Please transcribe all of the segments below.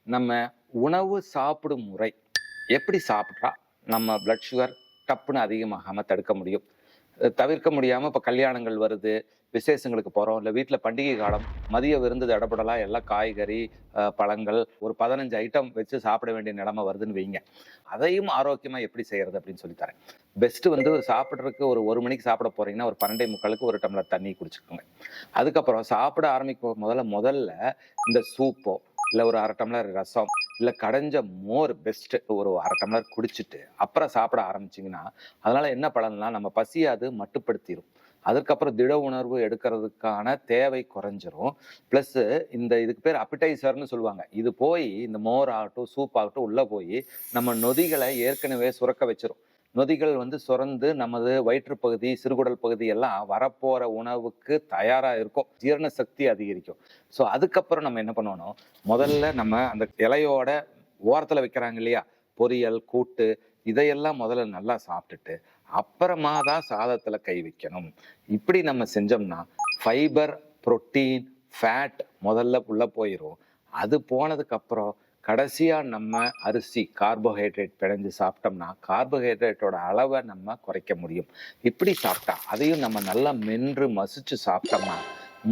நம்ம உணவு சாப்பிடும் முறை எப்படி சாப்பிட்றா நம்ம பிளட் சுகர் டப்புன்னு அதிகமாகாம தடுக்க முடியும். தவிர்க்க முடியாம இப்ப கல்யாணங்கள் வருது, விசேஷங்களுக்கு போறோம், இல்ல வீட்டுல பண்டிகை காலம், மதிய விருந்து தடபடலா எல்லாம் காய்கறி, பழங்கள் ஒரு 15 ஐட்டம் வச்சு சாப்பிட வேண்டிய நிலைமை வருதுன்னு வைங்க. அதையும் ஆரோக்கியமா எப்படி செய்யறது அப்படின்னு சொல்லி தரேன். பெஸ்ட் சாப்பிட்றதுக்கு ஒரு மணிக்கு சாப்பிட போறீங்கன்னா ஒரு 12:45க்கு ஒரு டம்ளர் தண்ணி குடிச்சுக்கோங்க. அதுக்கப்புறம் சாப்பிட ஆரம்பிக்கும் முதல்ல இந்த சூப்போ இல்ல ஒரு 1/2 டம்ளர் ரசம் இல்ல கடைஞ்ச மோர் பெஸ்ட் ஒரு 1/2 டம்ளர் குடிச்சிட்டு அப்புறம் சாப்பிட ஆரம்பிச்சிங்கன்னா அதனால என்ன பலன்னா நம்ம பசியை அது மட்டுப்படுத்திடும். அதுக்கப்புறம் திட உணர்வு எடுக்கிறதுக்கான தேவை குறைஞ்சிரும். பிளஸ் இதுக்கு பேர் அப்பிடைசர்னு சொல்லுவாங்க. இது போய் இந்த மோர் ஆகட்டும் சூப் ஆகட்டும் உள்ள போய் நம்ம நொதிகளை ஏற்கனவே சுரக்க வச்சிரும். நொதிகள் சுரந்து நமது வயிற்று பகுதி சிறுகுடல் பகுதி எல்லாம் வரப்போற உணவுக்கு தயாரா இருக்கும். ஜீரண சக்தி அதிகரிக்கும். ஸோ அதுக்கப்புறம் நம்ம என்ன பண்ணணும், முதல்ல நம்ம அந்த இலையோட ஓரத்துல வைக்கிறாங்க இல்லையா, பொரியல் கூட்டு இதையெல்லாம் முதல்ல நல்லா சாப்பிட்டுட்டு அப்புறமா தான் சாதத்துல கை வைக்கணும். இப்படி நம்ம செஞ்சோம்னா ஃபைபர், புரோட்டீன், ஃபேட் முதல்ல உள்ள போயிடும். அது போனதுக்கு அப்புறம் கடைசியா நம்ம அரிசி கார்போஹைட்ரேட் பிணைஞ்சு சாப்பிட்டோம்னா கார்போஹைட்ரேட்டோட அளவை நம்ம குறைக்க முடியும். இப்படி சாப்பிட்டா அதையும் நம்ம நல்லா மென்று மசிச்சு சாப்பிட்டோம்னா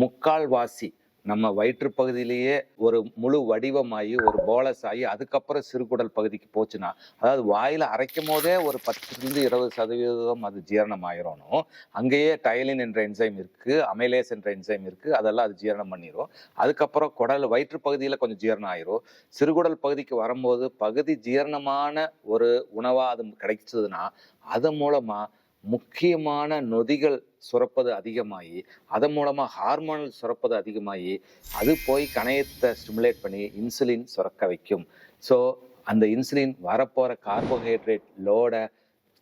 முக்கால்வாசி நம்ம வயிற்று பகுதியிலேயே ஒரு முழு வடிவமாகி ஒரு போலஸ் ஆகி அதுக்கப்புறம் சிறுகுடல் பகுதிக்கு போச்சுன்னா, அதாவது வாயில அரைக்கும் போதே ஒரு 10-20% அது ஜீரணம் ஆயிரணும். அங்கேயே டைலின் என்ற என்சைம் இருக்கு, அமைலேஸ் என்ற என்சைம் இருக்கு, அதெல்லாம் அது ஜீரணம் பண்ணிடும். அதுக்கப்புறம் வயிற்று பகுதியில கொஞ்சம் ஜீரணம் ஆயிரும். சிறுகுடல் பகுதிக்கு வரும்போது பகுதி ஜீரணமான ஒரு உணவா அது கிடைச்சதுன்னா அதன் மூலமா முக்கியமான நொதிகள் சுரப்பது அதிகமாகி அதன் மூலமா ஹார்மோனல் சுரப்பது அதிகமாகி அது போய் கணையத்தை ஸ்டிமுலேட் பண்ணி இன்சுலின் சுரக்க வைக்கும். ஸோ அந்த இன்சுலின் வரப்போற கார்போஹைட்ரேட் லோட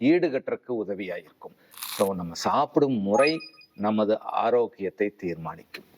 ஈடுகட்டுறதுக்கு உதவியாக இருக்கும். ஸோ நம்ம சாப்பிடும் முறை நமது ஆரோக்கியத்தை தீர்மானிக்கும்.